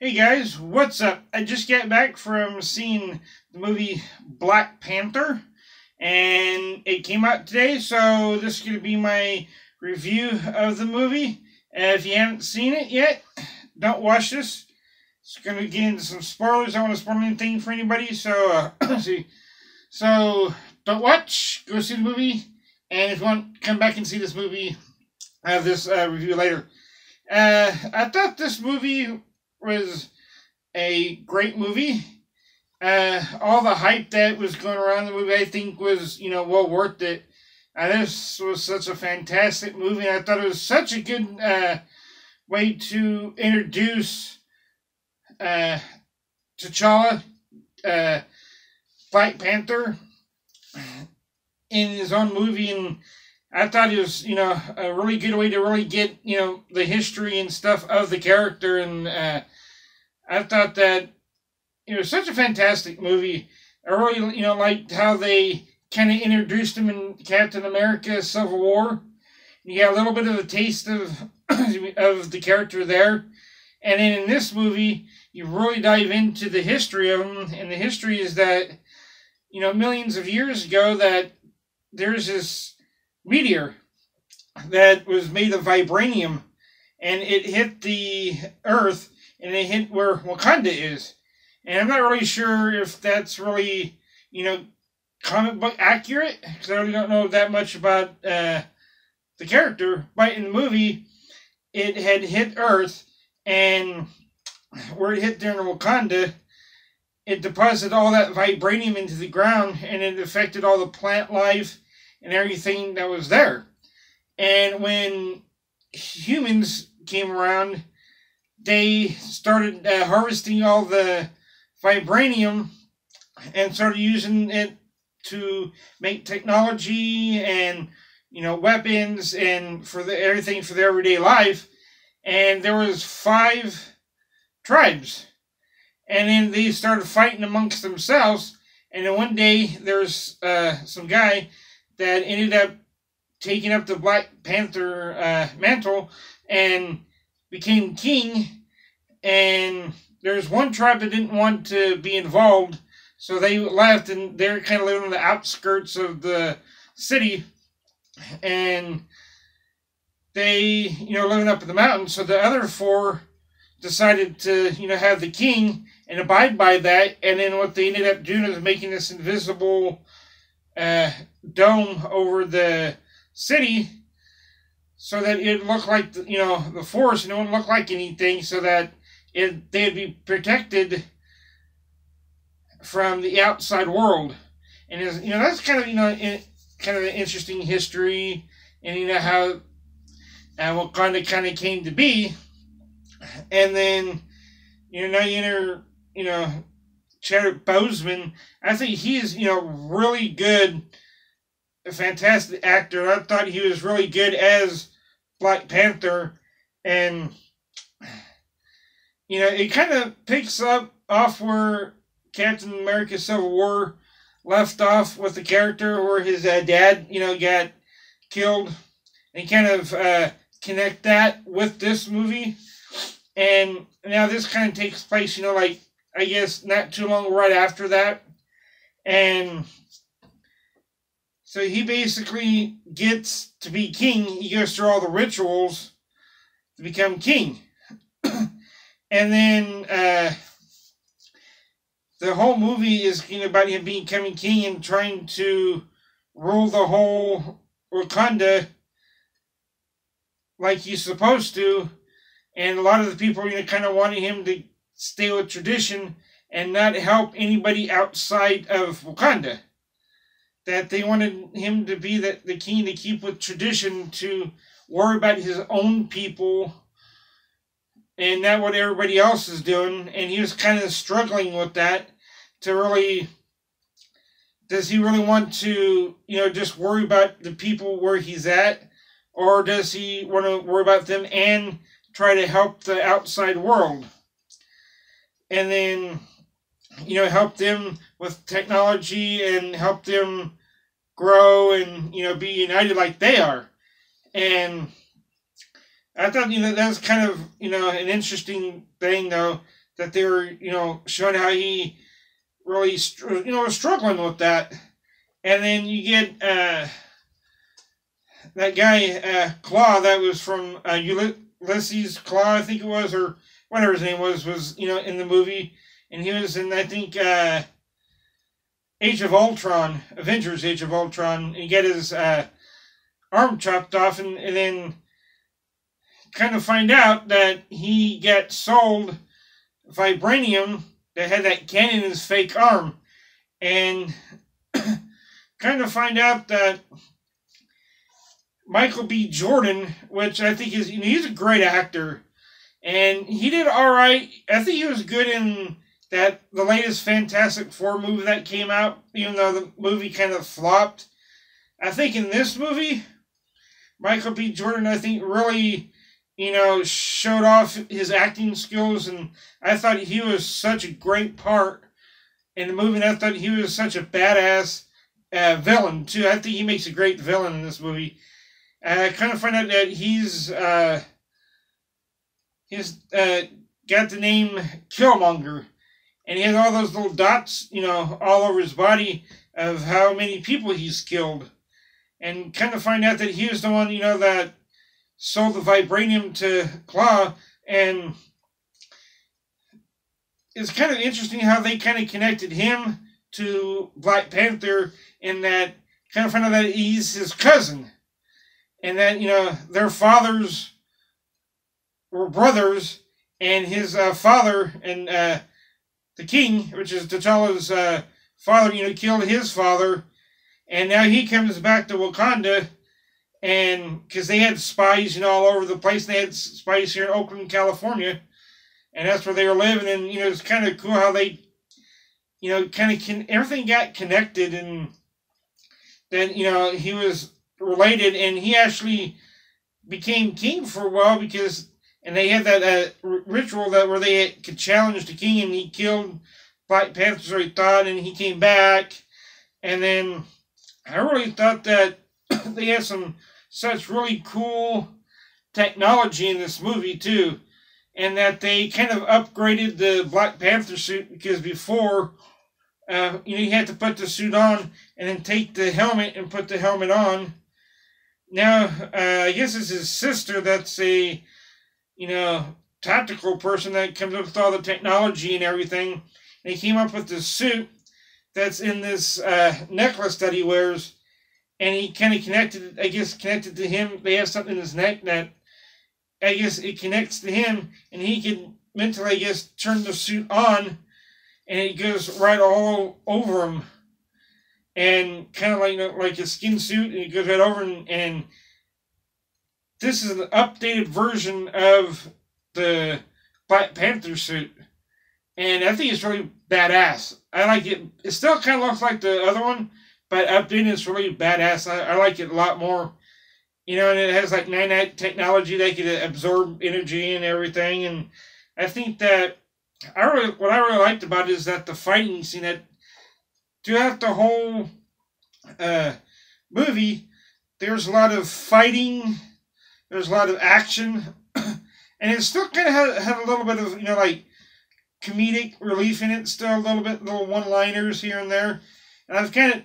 Hey guys, what's up? I just got back from seeing the movie Black Panther, and it came out today, so this is going to be my review of the movie. If you haven't seen it yet, don't watch this. It's going to get into some spoilers. I don't want to spoil anything for anybody, so see. So don't watch. Go see the movie, and if you want, come back and see this movie. This review later. I thought this movie was a great movie. All the hype that was going around the movie, I think, was well worth it. This was such a fantastic movie. I thought it was such a good way to introduce T'Challa, Black Panther, in his own movie, and I thought it was, a really good way to really get, the history and stuff of the character, and I thought that it was such a fantastic movie. I really, liked how they kind of introduced him in Captain America: Civil War. You got a little bit of a taste of of the character there, and then in this movie, you really dive into the history of him, and the history is that, millions of years ago, that there's this meteor that was made of vibranium, and it hit the Earth, and it hit where Wakanda is. And I'm not really sure if that's really, comic book accurate, because I really don't know that much about the character. But in the movie, it had hit Earth, and where it hit there in Wakanda, it deposited all that vibranium into the ground, and it affected all the plant life and everything that was there. And when humans came around, they started harvesting all the vibranium and started using it to make technology and weapons and for everything for their everyday life. And there was 5 tribes, and then they started fighting amongst themselves. And then one day there's some guy that ended up taking up the Black Panther mantle and became king. And there's one tribe that didn't want to be involved, so they left, and they're kind of living on the outskirts of the city, and they living up in the mountains. So the other 4 decided to have the king and abide by that. And then what they ended up doing is making this invisible dome over the city, so that it looked like the forest, and it wouldn't look like anything, so that they'd be protected from the outside world. And that's kind of kind of an interesting history, and how Wakanda kind of came to be. And then now you enter Chadwick Boseman. I think he is really good, a fantastic actor. I thought he was really good as Black Panther, and it kind of picks up off where Captain America: Civil War left off with the character where his dad got killed, and kind of connect that with this movie. And now this kind of takes place like, I guess, not too long right after that. And so he basically gets to be king. He goes through all the rituals to become king. And then the whole movie is about him becoming king and trying to rule the whole Wakanda like he's supposed to. And a lot of the people kind of wanting him to stay with tradition and not help anybody outside of Wakanda. That they wanted him to be the king, to keep with tradition, to worry about his own people and not what everybody else is doing. And he was kind of struggling with that, to really, does he really want to, just worry about the people where he's at? Or does he want to worry about them and try to help the outside world? And then, help them with technology and help them grow and, be united like they are. And I thought, that's kind of, an interesting thing, though, that they were, showing how he really, was struggling with that. And then you get that guy, Claw, that was from Ulysses Claw, I think it was, or whatever his name was, in the movie. And he was in, I think, Age of Ultron, Avengers Age of Ultron. And he got his arm chopped off, and then kind of find out that he got sold vibranium that had that cannon in his fake arm. And kind of find out that Michael B. Jordan, which I think he's a great actor, and he did all right. I think he was good in the latest Fantastic Four movie that came out, even though the movie kind of flopped. I think in this movie, Michael B. Jordan, I think, really, showed off his acting skills, and I thought he was such a great part in the movie, and I thought he was such a badass villain, too. I think he makes a great villain in this movie. I kind of find out that he's got the name Killmonger, and he has all those little dots, all over his body of how many people he's killed. And kind of find out that he was the one, that sold the vibranium to Claw. And it's kind of interesting how they kind of connected him to Black Panther, in that kind of find out that he's his cousin. And that, their fathers were brothers, and his father and the king, which is T'Challa's father, killed his father. And now he comes back to Wakanda, and because they had spies, all over the place. They had spies here in Oakland, California, and that's where they were living. And it's kind of cool how they, everything got connected, and then he was related, and he actually became king for a while and they had that ritual where they could challenge the king, and he killed Black Panther, so he thought, and he came back, and then I really thought that they had such really cool technology in this movie too, and that they kind of upgraded the Black Panther suit, because before, you had to put the suit on and then take the helmet and put the helmet on. Now, I guess it's his sister that's a, tactical person that comes up with all the technology and everything. And he came up with this suit that's in this necklace that he wears, and he kind of connected to him. They have something in his neck that, I guess, it connects to him, and he can mentally, turn the suit on, and it goes right all over him, and kind of like a skin suit, and it goes right over, and this is an updated version of the Black Panther suit. And I think it's really badass. I like it. It still kind of looks like the other one, but updated is really badass. I like it a lot more. And it has like nanite technology that can absorb energy and everything. And I think that what I really liked about it is that the fighting scene, that throughout the whole movie, there's a lot of fighting, there's a lot of action, and it still kind of had a little bit of, comedic relief in it, still a little one-liners here and there. And I've kind of,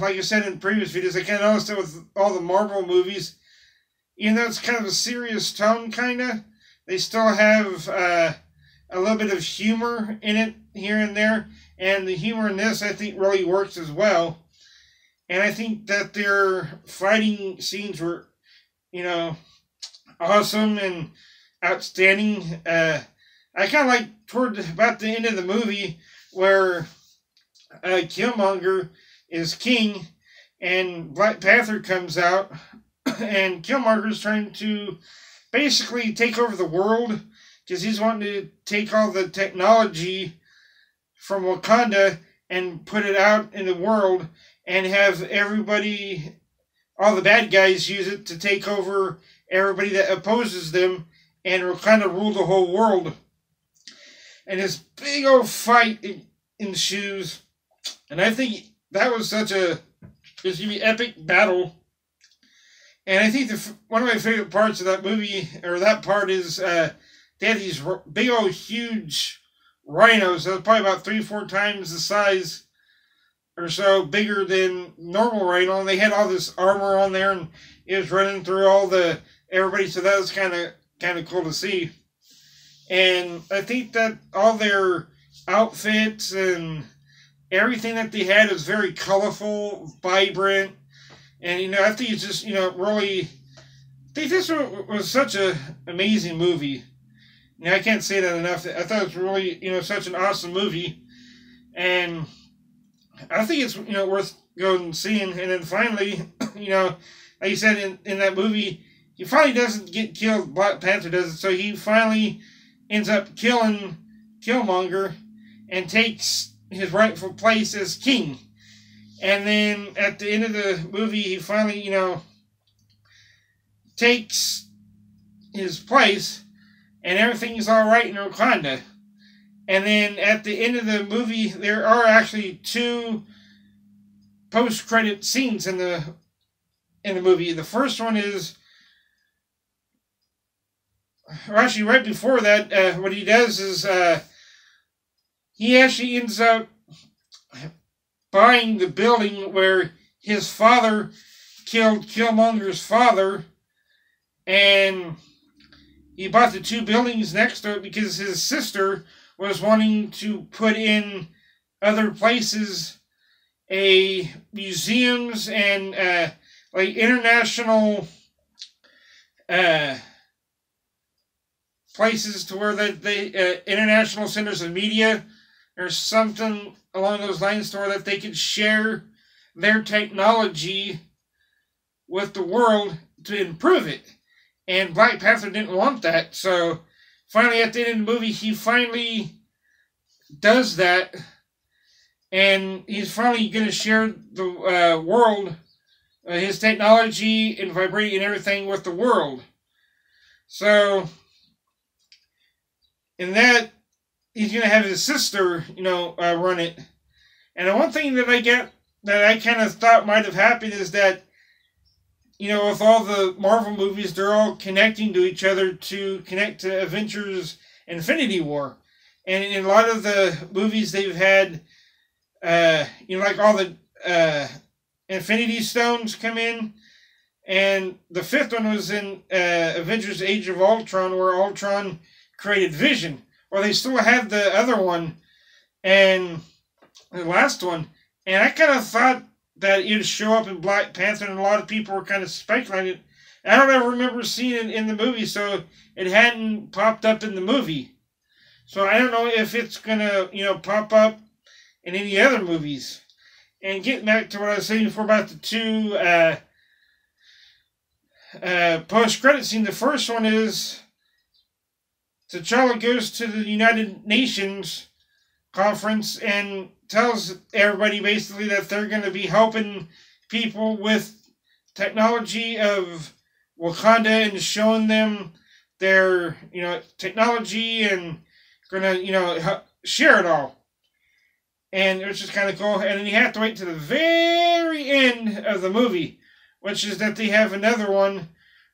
like I said in previous videos, I kind of noticed it with all the Marvel movies. Even though it's kind of a serious tone, kind of, they still have a little bit of humor in it here and there. And the humor in this, I think, really works as well. And I think that their fighting scenes were, awesome and outstanding. I kind of like toward about the end of the movie where Killmonger is king and Black Panther comes out, and Killmonger is trying to basically take over the world because he's wanting to take all the technology from Wakanda and put it out in the world and have everybody, all the bad guys, use it to take over everybody that opposes them and kind of rule the whole world. And this big old fight ensues, and I think that was it's going to be epic battle. And I think one of my favorite parts of that movie, or that part, is they had these big old huge rhinos. That was probably about 3 or 4 times the size or so bigger than normal rhino, and they had all this armor on there, and it was running through all the everybody. So that was kind of cool to see. And I think that all their outfits and everything that they had is very colorful, vibrant, and I think it's just really. I think this was such an amazing movie. I can't say that enough. I thought it was really such an awesome movie, and I think it's worth going and seeing. And then finally, like you said in that movie, he finally doesn't get killed. Black Panther doesn't. So he finally ends up killing Killmonger and takes his rightful place as king. And then at the end of the movie, he finally takes his place, and everything's all right in Wakanda. And then at the end of the movie, there are actually 2 post-credit scenes in the movie. The first one is, or actually right before that, what he does is he actually ends up buying the building where his father killed Killmonger's father, and he bought the 2 buildings next to it because his sister was wanting to put in other places museums and like international places to where they international centers of media or something along those lines, to where that they could share their technology with the world to improve it. And Black Panther didn't want that, so finally at the end of the movie, he finally does that, and he's finally going to share the world, his technology and vibrating and everything with the world. So, in that, he's going to have his sister, run it. And the one thing that I kind of thought might have happened is that, with all the Marvel movies, they're all connecting to each other to connect to Avengers Infinity War. And in a lot of the movies they've had, like all the Infinity Stones come in. And the 5th one was in Avengers Age of Ultron, where Ultron created Vision. Well, they still have the other one, and the last one. And I kind of thought that it would show up in Black Panther, and a lot of people were kind of speculating. I don't ever remember seeing it in the movie, so it hadn't popped up in the movie. So I don't know if it's going to, pop up in any other movies. And getting back to what I was saying before about the 2 post-credit scene, the first one is T'Challa goes to the United Nations conference and tells everybody basically that they're going to be helping people with technology of Wakanda and showing them their, technology, and going to, share it all. And it was just kind of cool. And then you have to wait to the very end of the movie, which is that they have another one,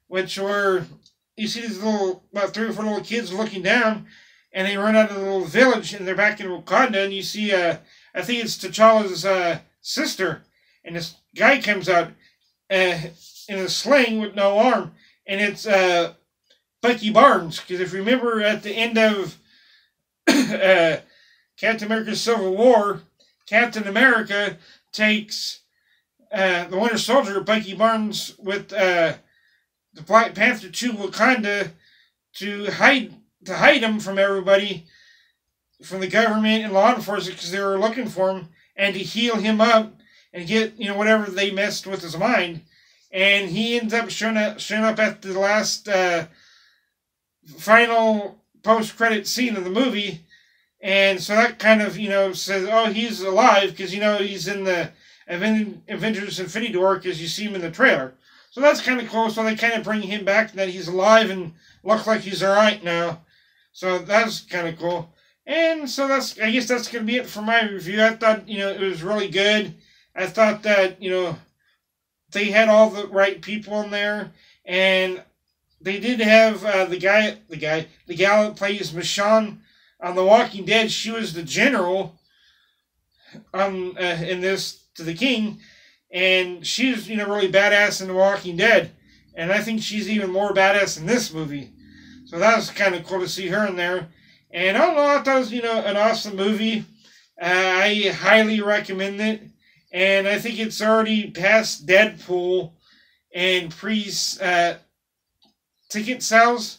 which were, you see these about 3 or 4 little kids looking down, and they run out of the little village, and they're back in Wakanda, and you see, I think it's T'Challa's sister, and this guy comes out in a sling with no arm, and it's Bucky Barnes, because if you remember at the end of Captain America's Civil War, Captain America takes the Winter Soldier, Bucky Barnes, with the Black Panther to Wakanda to hide him from everybody, from the government and law enforcement, because they were looking for him, and to heal him up and get whatever they messed with his mind. And he ends up showing up at the last final post-credit scene of the movie. And so that kind of, says, oh, he's alive, because, he's in the Avengers Infinity War, because you see him in the trailer. So that's kind of cool. So they kind of bring him back, that he's alive and looks like he's all right now. So that's kind of cool. And so I guess that's going to be it for my review. I thought, it was really good. I thought that, they had all the right people in there. And they did have the gal that plays Michonne on The Walking Dead, she was the general in this to the king, and she's really badass in The Walking Dead, and I think she's even more badass in this movie. So that was kind of cool to see her in there. And I don't know, I thought it was an awesome movie. I highly recommend it, and I think it's already past Deadpool and ticket sales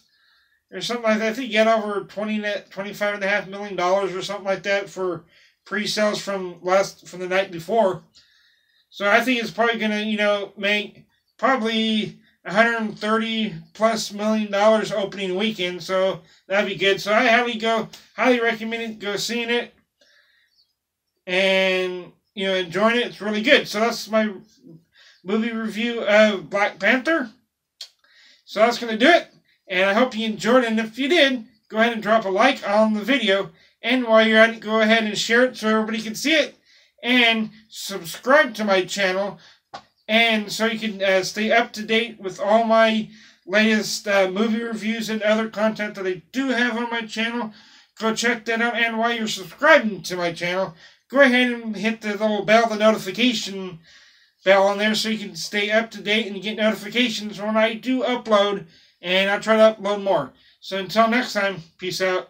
or something like that. I think you got over $25.5 million or something like that for pre-sales from the night before. So I think it's probably gonna make probably $130+ million opening weekend. So that'd be good. So I highly recommend it. Go seeing it and enjoying it. It's really good. So that's my movie review of Black Panther. So that's going to do it. And I hope you enjoyed it. And if you did, go ahead and drop a like on the video. And while you're at it, go ahead and share it so everybody can see it. And subscribe to my channel. And so you can stay up to date with all my latest movie reviews and other content that I do have on my channel. Go check that out. And while you're subscribing to my channel, go ahead and hit the little bell, the notification bell on there, so you can stay up to date and get notifications when I do upload. And I'll try to upload more. So until next time, peace out.